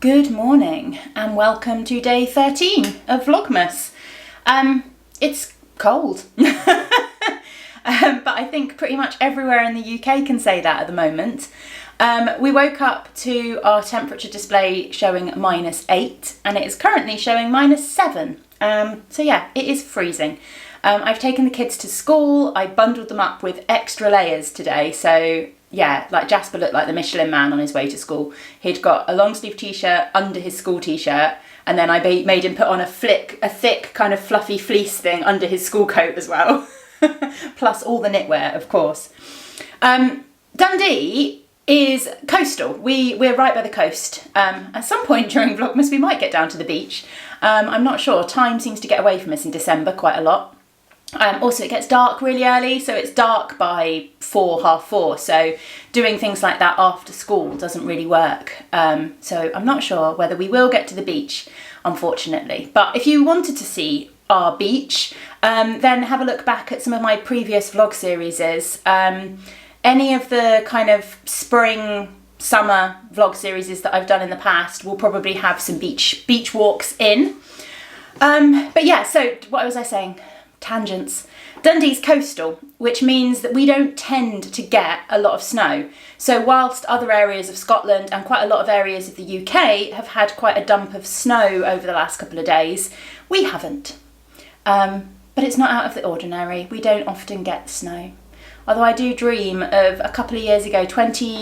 Good morning and welcome to day 13 of Vlogmas. It's cold, but I think pretty much everywhere in the UK can say that at the moment. We woke up to our temperature display showing -8 and it is currently showing -7. So yeah, it is freezing. I've taken the kids to school. I bundled them up with extra layers today, so yeah, like Jasper looked like the Michelin Man on his way to school. He'd got a long sleeve t-shirt under his school t-shirt, and then I made him put on a thick kind of fluffy fleece thing under his school coat as well. Plus all the knitwear, of course. Dundee is coastal. We're right by the coast. At some point during Vlogmas we might get down to the beach. I'm not sure. Time seems to get away from us in December quite a lot. Also, it gets dark really early, so it's dark by 4, half 4, so doing things like that after school doesn't really work. So I'm not sure whether we will get to the beach, unfortunately. But if you wanted to see our beach, then have a look back at some of my previous vlog series. Any of the kind of spring, summer vlog series that I've done in the past will probably have some beach walks in. But yeah, so what was I saying? Tangents. Dundee's coastal, which means that we don't tend to get a lot of snow. So whilst other areas of Scotland and quite a lot of areas of the UK have had quite a dump of snow over the last couple of days, we haven't. But it's not out of the ordinary. We don't often get snow. Although I do dream of a couple of years ago,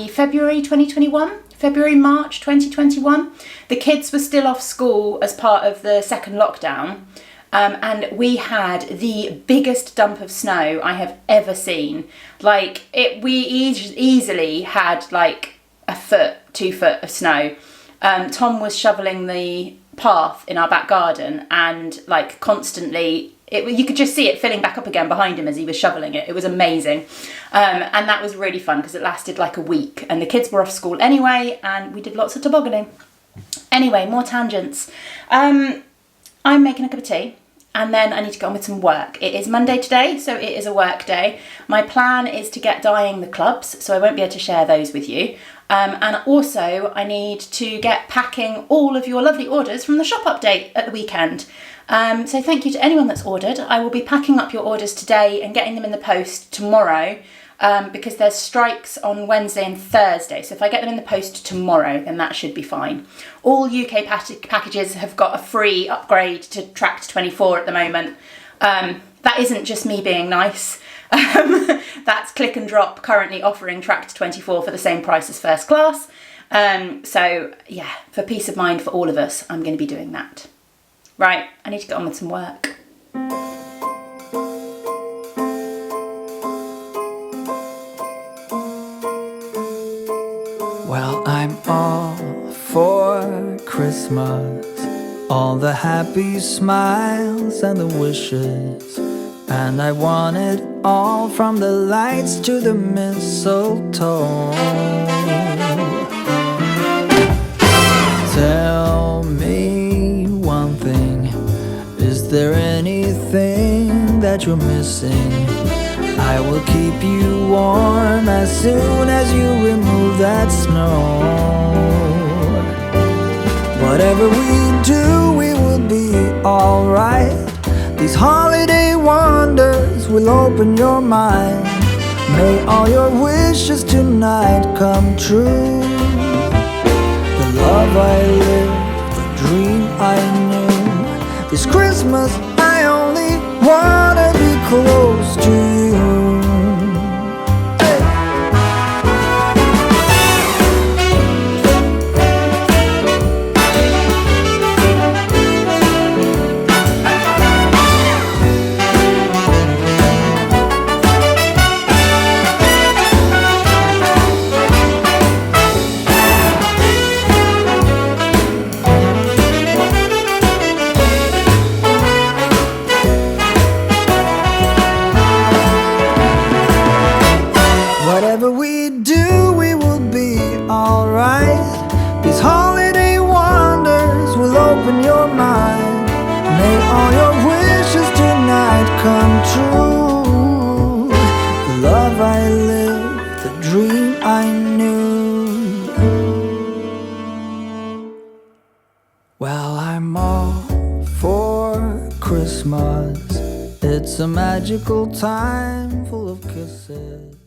February 2021? February, March 2021. The kids were still off school as part of the second lockdown. And we had the biggest dump of snow I have ever seen. Like, we easily had like a foot, 2 foot of snow. Tom was shoveling the path in our back garden and like constantly, you could just see it filling back up again behind him as he was shoveling it. It was amazing. And that was really fun because it lasted like a week and the kids were off school anyway and we did lots of tobogganing. Anyway, more tangents. I'm making a cup of tea and then I need to go on with some work. It is Monday today, so it is a work day. My plan is to get dyeing the clubs, so I won't be able to share those with you. And also I need to get packing all of your lovely orders from the shop update at the weekend. So thank you to anyone that's ordered. I will be packing up your orders today and getting them in the post tomorrow. Because there's strikes on Wednesday and Thursday. So if I get them in the post tomorrow, then that should be fine. All UK packages have got a free upgrade to Tract 24 at the moment. That isn't just me being nice. That's Click and Drop currently offering Tract 24 for the same price as first class. So yeah, for peace of mind for all of us, I'm going to be doing that. Right, I need to get on with some work. Well, I'm all for Christmas, all the happy smiles and the wishes, and I want it all from the lights to the mistletoe. Tell me one thing, is there anything that you're missing? I will keep you warm as soon as you remove that snow. Whatever we do, we will be alright. These holiday wonders will open your mind. May all your wishes tonight come true. The love I lived, the dream I knew. This Christmas I only wanna be close to you. Well, I'm all for Christmas. It's a magical time full of kisses.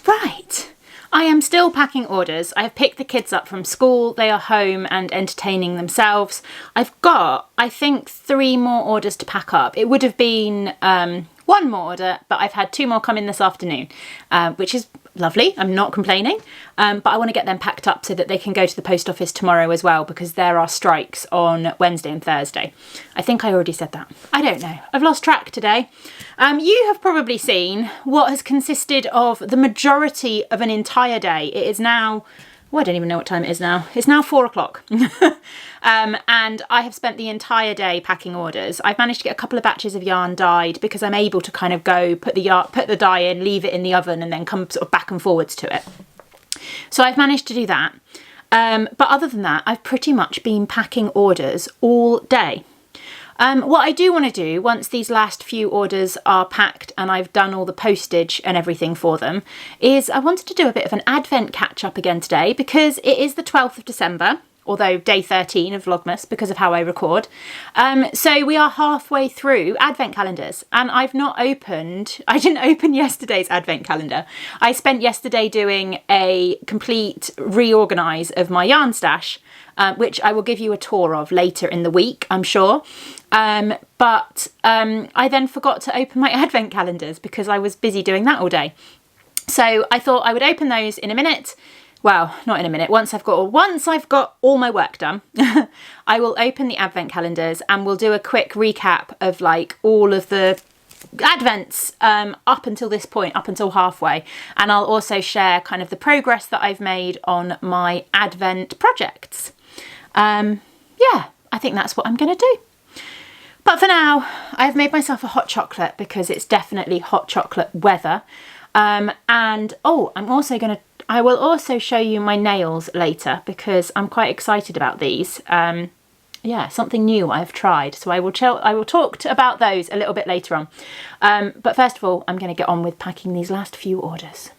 Right. I am still packing orders. I have picked the kids up from school. They are home and entertaining themselves. I've got, I think, 3 more orders to pack up. It would have been 1 more order, but I've had 2 more come in this afternoon, which is lovely. I'm not complaining, but I want to get them packed up so that they can go to the post office tomorrow as well, because there are strikes on Wednesday and Thursday. I think I already said that. I don't know. I've lost track today. You have probably seen what has consisted of the majority of an entire day. It is now, I don't even know what time it is now. It's now 4 o'clock. And I have spent the entire day packing orders. I've managed to get a couple of batches of yarn dyed because I'm able to kind of go put the dye in, leave it in the oven, and then come sort of back and forwards to it. So I've managed to do that. But other than that, I've pretty much been packing orders all day. What I do want to do once these last few orders are packed and I've done all the postage and everything for them is I wanted to do a bit of an Advent catch up again today, because it is the 12th of December, although day 13 of Vlogmas because of how I record. So we are halfway through Advent calendars, and I didn't open yesterday's Advent calendar. I spent yesterday doing a complete reorganise of my yarn stash, which I will give you a tour of later in the week, I'm sure. But I then forgot to open my Advent calendars because I was busy doing that all day. So I thought I would open those in a minute. Well, not in a minute. Once I've got all my work done, I will open the Advent calendars and we'll do a quick recap of like all of the Advents up until this point, up until halfway. And I'll also share kind of the progress that I've made on my Advent projects. Yeah, I think that's what I'm going to do. But for now, I've made myself a hot chocolate because it's definitely hot chocolate weather. And oh, I will also show you my nails later because I'm quite excited about these. Yeah, something new I've tried. So I will talk about those a little bit later on. But first of all, I'm going to get on with packing these last few orders.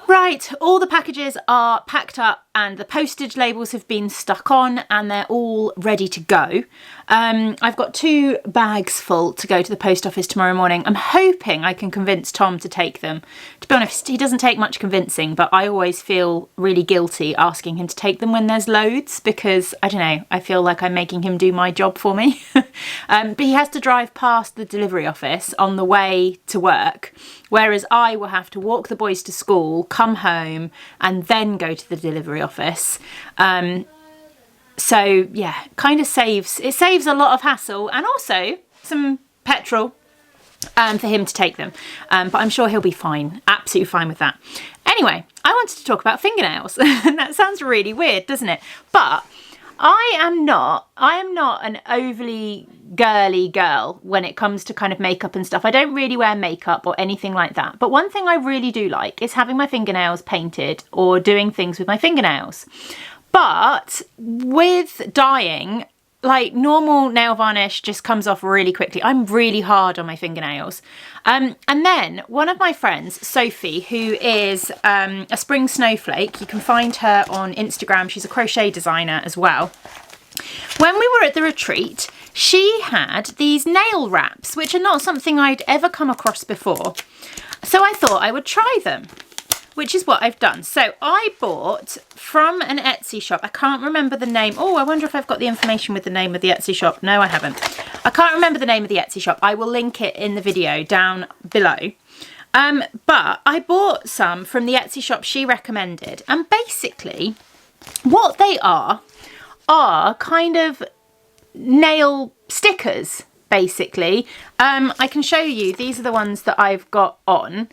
Right, all the packages are packed up and the postage labels have been stuck on and they're all ready to go. I've got 2 bags full to go to the post office tomorrow morning. I'm hoping I can convince Tom to take them. To be honest, he doesn't take much convincing, but I always feel really guilty asking him to take them when there's loads because, I don't know, I feel like I'm making him do my job for me. But he has to drive past the delivery office on the way to work, whereas I will have to walk the boys to school, come home, and then go to the delivery office. So yeah, kind of saves a lot of hassle and also some petrol for him to take them. But I'm sure he'll be fine, absolutely fine with that. Anyway, I wanted to talk about fingernails. And that sounds really weird, doesn't it? But I am not an overly girly girl when it comes to kind of makeup and stuff. I don't really wear makeup or anything like that. But one thing I really do like is having my fingernails painted or doing things with my fingernails. But with dyeing, like normal nail varnish just comes off really quickly. I'm really hard on my fingernails. And then one of my friends, Sophie, who is a spring snowflake, you can find her on Instagram. She's a crochet designer as well. When we were at the retreat, she had these nail wraps, which are not something I'd ever come across before. So I thought I would try them, which is what I've done. So I bought from an Etsy shop. I can't remember the name. Oh, I wonder if I've got the information with the name of the Etsy shop. No, I haven't. I can't remember the name of the Etsy shop. I will link it in the video down below. But I bought some from the Etsy shop she recommended. And basically what they are kind of nail stickers. basically. I can show you, these are the ones that I've got on.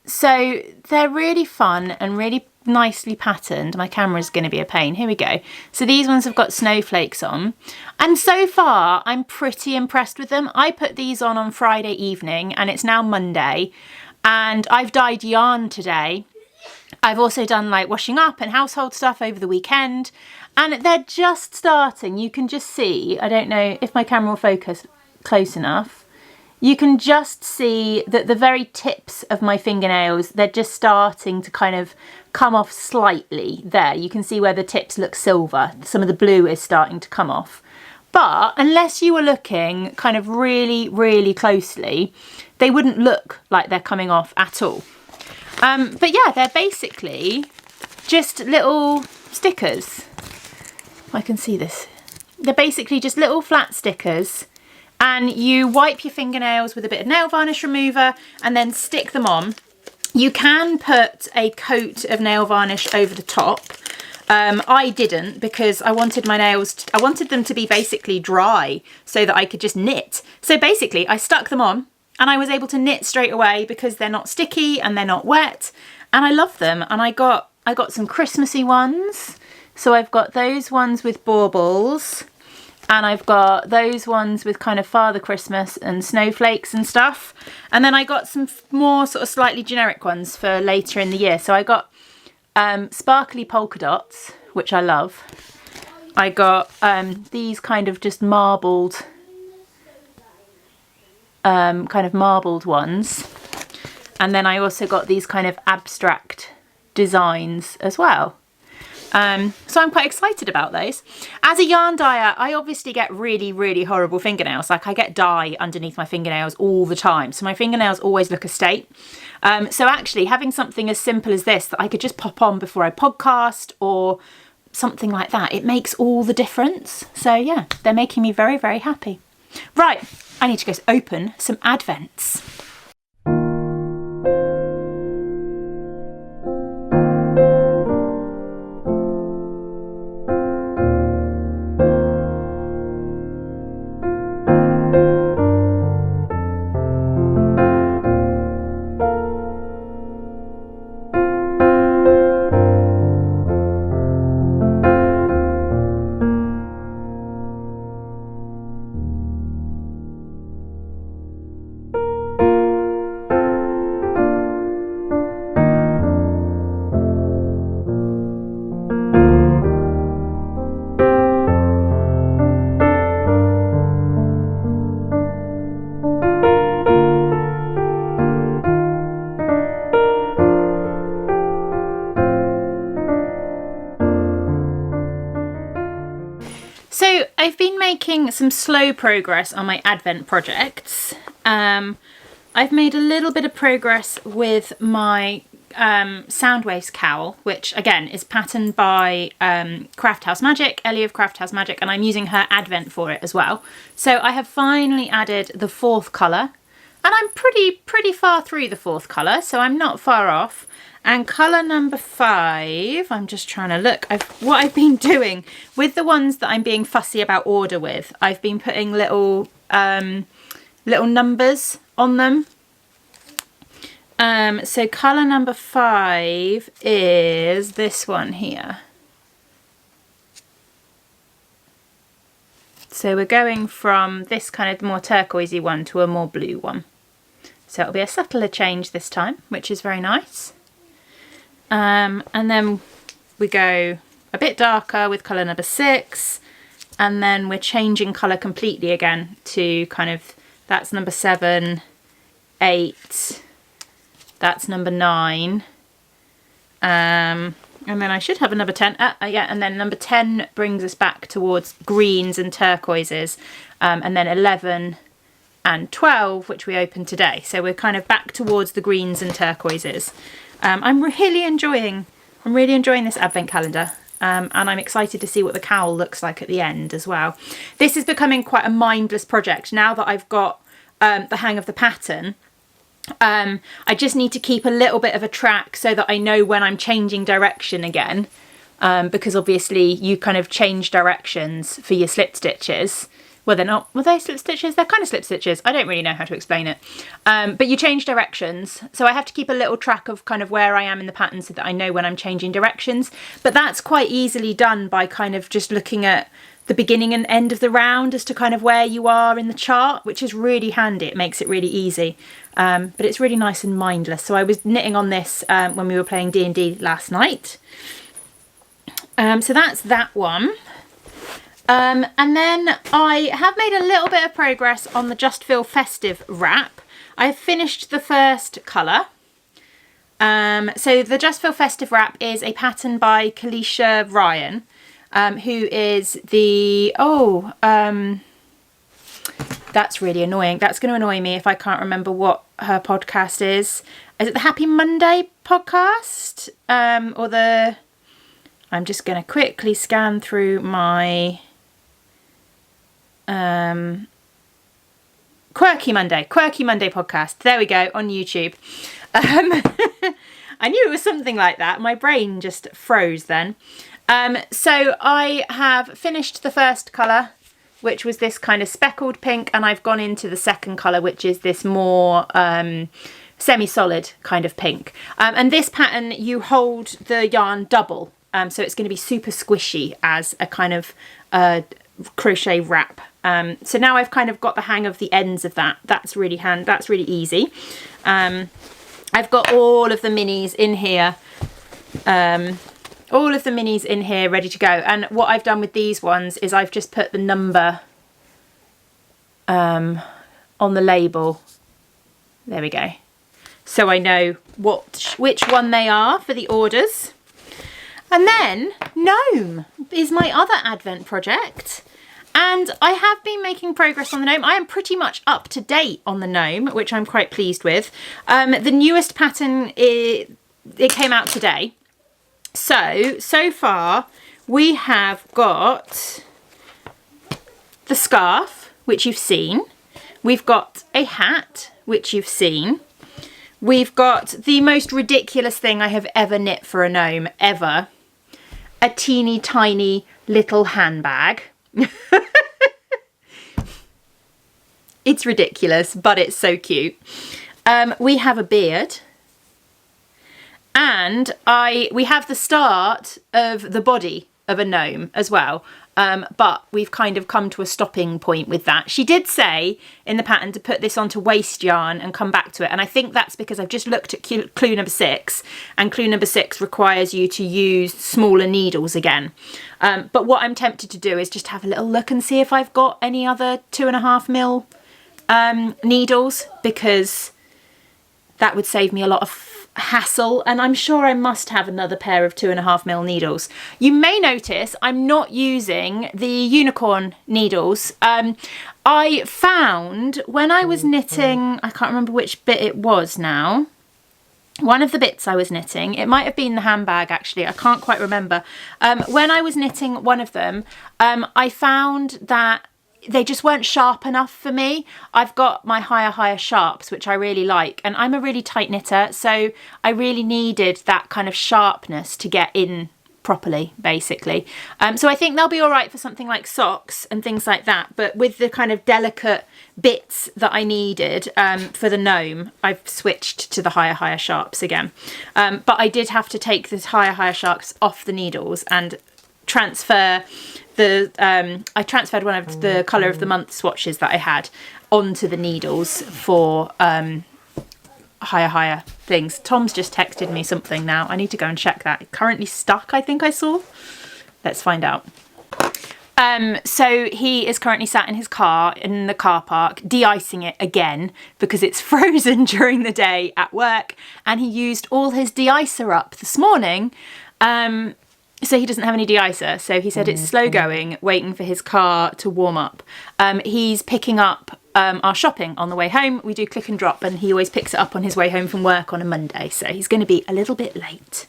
So they're really fun and really nicely patterned. My camera's going to be a pain. Here we go. So these ones have got snowflakes on, and so far I'm pretty impressed with them. I put these on Friday evening and it's now Monday, and I've dyed yarn today. I've also done like washing up and household stuff over the weekend, and they're just starting. You can just see, I don't know if my camera will focus close enough. You can just see that the very tips of my fingernails, they're just starting to kind of come off slightly there. You can see where the tips look silver. Some of the blue is starting to come off. But unless you were looking kind of really, really closely, they wouldn't look like they're coming off at all. But yeah, they're basically just little stickers. If I can see this. They're basically just little flat stickers, and you wipe your fingernails with a bit of nail varnish remover and then stick them on. You can put a coat of nail varnish over the top. I didn't, because I wanted my nails, I wanted them to be basically dry so that I could just knit. So basically I stuck them on and I was able to knit straight away because they're not sticky and they're not wet, and I love them. And I got some Christmassy ones. So I've got those ones with baubles, and I've got those ones with kind of Father Christmas and snowflakes and stuff. And then I got some more sort of slightly generic ones for later in the year. So I got sparkly polka dots, which I love. I got these kind of just marbled, ones. And then I also got these kind of abstract designs as well. So I'm quite excited about those. As a yarn dyer, I obviously get really, really horrible fingernails. Like I get dye underneath my fingernails all the time. So my fingernails always look a state. So actually having something as simple as this that I could just pop on before I podcast or something like that, it makes all the difference. So yeah, they're making me very, very happy. Right, I need to go open some advents. So I've been making some slow progress on my Advent projects. I've made a little bit of progress with my sound waves cowl, which again is patterned by Craft House Magic, Ellie of Craft House Magic, and I'm using her Advent for it as well. So I have finally added the 4th colour, and I'm pretty far through the 4th colour, so I'm not far off. And colour number 5, I'm just trying to look. What I've been doing with the ones that I'm being fussy about order with, I've been putting little numbers on them. So colour number 5 is this one here. So we're going from this kind of more turquoisey one to a more blue one. So it'll be a subtler change this time, which is very nice. And then we go a bit darker with colour number 6, and then we're changing colour completely again to kind of, that's number 7, 8, that's number 9, and then I should have a number 10, yeah, and then number 10 brings us back towards greens and turquoises, and then 11 and 12, which we opened today. So we're kind of back towards the greens and turquoises. I'm really enjoying this advent calendar, and I'm excited to see what the cowl looks like at the end as well. This is becoming quite a mindless project now that I've got the hang of the pattern. I just need to keep a little bit of a track so that I know when I'm changing direction again, because obviously you kind of change directions for your slip stitches Well, they're not. Were they slip stitches? They're kind of slip stitches. I don't really know how to explain it. But you change directions. So I have to keep a little track of kind of where I am in the pattern so that I know when I'm changing directions. But that's quite easily done by kind of just looking at the beginning and end of the round as to kind of where you are in the chart, which is really handy. It makes it really easy. But it's really nice and mindless. So I was knitting on this when we were playing D&D last night. So that's that one. And then I have made a little bit of progress on the Just Feel Festive wrap. I have finished the first colour. So the Just Feel Festive wrap is a pattern by Kalisha Ryan, who is the... that's really annoying. That's going to annoy me if I can't remember what her podcast is. Is it the Happy Monday podcast? Or the... I'm just going to quickly scan through my... Quirky Monday podcast. There we go, on YouTube. I knew it was something like that. My brain just froze then. So I have finished the first colour, which was this kind of speckled pink, and I've gone into the second colour, which is this more semi-solid kind of pink. And this pattern, you hold the yarn double, so it's going to be super squishy as a kind of crochet wrap. So now I've kind of got the hang of the ends of that. That's really easy. I've got all of the minis in here. Ready to go. And what I've done with these ones is I've just put the number on the label. There we go. So I know which one they are for the orders. And then Gnome is my other Advent project. And I have been making progress on the gnome. I am pretty much up to date on the gnome, which I'm quite pleased with. The newest pattern, it came out today. So far we have got the scarf, which you've seen. We've got a hat, which you've seen. We've got the most ridiculous thing I have ever knit for a gnome, ever. A teeny tiny little handbag. It's ridiculous, but it's so cute. We have a beard, and we have the start of the body of a gnome as well, but we've kind of come to a stopping point with that. She did say in the pattern to put this onto waste yarn and come back to it, and I think that's because I've just looked at clue number 6, and clue number 6 requires you to use smaller needles again. But what I'm tempted to do is just have a little look and see if I've got any other 2.5mm needles, because that would save me a lot of hassle, and I'm sure I must have another pair of 2.5mm needles. You may notice I'm not using the unicorn needles. I found when I was knitting, I can't remember which bit it was now, one of the bits I was knitting, it might have been the handbag actually, I can't quite remember. When I was knitting one of them, I found that they just weren't sharp enough for me. I've got my higher sharps, which I really like, and I'm a really tight knitter, so I really needed that kind of sharpness to get in properly, basically. So I think they'll be all right for something like socks and things like that, but with the kind of delicate bits that I needed for the gnome, I've switched to the higher sharps again. But I did have to take the higher sharps off the needles and transfer I transferred one of the colour of the month swatches that I had onto the needles for higher things. Tom's just texted me something now. I need to go and check that. Currently stuck, I think I saw. Let's find out. So he is currently sat in his car in the car park, de-icing it again because it's frozen during the day at work, and he used all his de-icer up this morning. So he doesn't have any de-icer, so he said it's slow going, waiting for his car to warm up. He's picking up our shopping on the way home. We do click and drop, and he always picks it up on his way home from work on a Monday, so he's going to be a little bit late.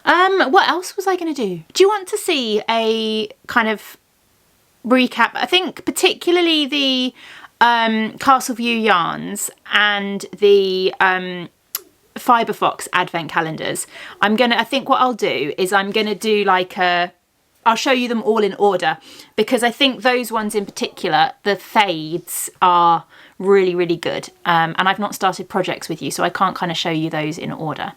What else was I going to do? Do you want to see a kind of recap? I think particularly the Castle View yarns and the Fibre Fox advent calendars. I think what I'll do is I'm gonna do like a I'll show you them all in order, because I think those ones in particular, the fades are really, really good. And I've not started projects with you, so I can't kind of show you those in order.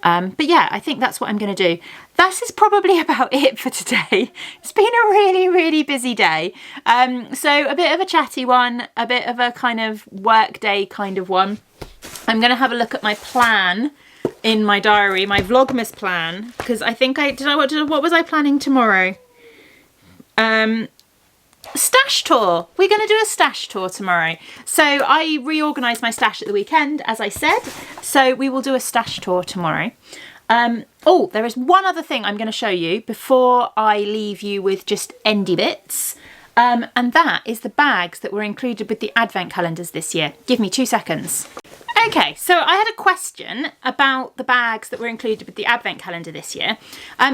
But yeah, I think that's what I'm going to do. This is probably about it for today. It's been a really, really busy day. So a bit of a chatty one, a bit of a kind of work day kind of one. I'm going to have a look at my plan in my diary, my Vlogmas plan, because I think what was I planning tomorrow? Stash tour. We're going to do a stash tour tomorrow. So I reorganised my stash at the weekend, as I said. So we will do a stash tour tomorrow. Oh, there is one other thing I'm going to show you before I leave you with just endy bits. And that is the bags that were included with the advent calendars this year. Give me 2 seconds. Okay, so I had a question about the bags that were included with the advent calendar this year.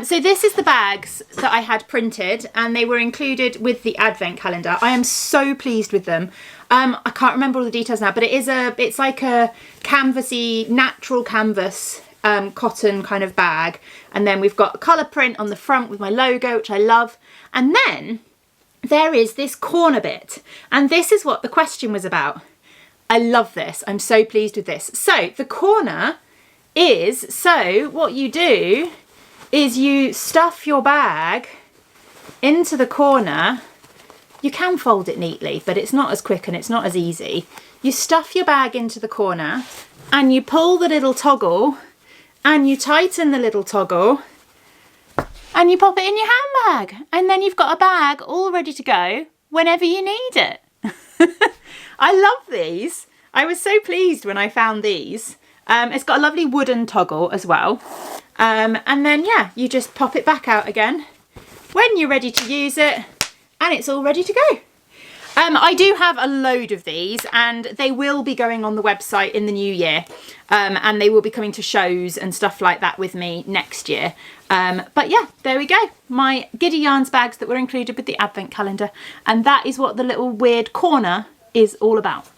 So this is the bags that I had printed, and they were included with the advent calendar. I am so pleased with them. I can't remember all the details now, but it's like a canvassy, natural canvas cotton kind of bag. And then we've got a colour print on the front with my logo, which I love. And then there is this corner bit, and this is what the question was about. I love this. I'm so pleased with this. So the corner is, so what you do is you stuff your bag into the corner. You can fold it neatly, but it's not as quick and it's not as easy. You stuff your bag into the corner and you pull the little toggle and you tighten the little toggle and you pop it in your handbag. And then you've got a bag all ready to go whenever you need it. I love these. I was so pleased when I found these. It's got a lovely wooden toggle as well. And then, yeah, you just pop it back out again when you're ready to use it, and it's all ready to go. I do have a load of these, and they will be going on the website in the new year. And they will be coming to shows and stuff like that with me next year. But yeah, there we go. My Giddy Yarns bags that were included with the advent calendar. And that is what the little weird corner is all about.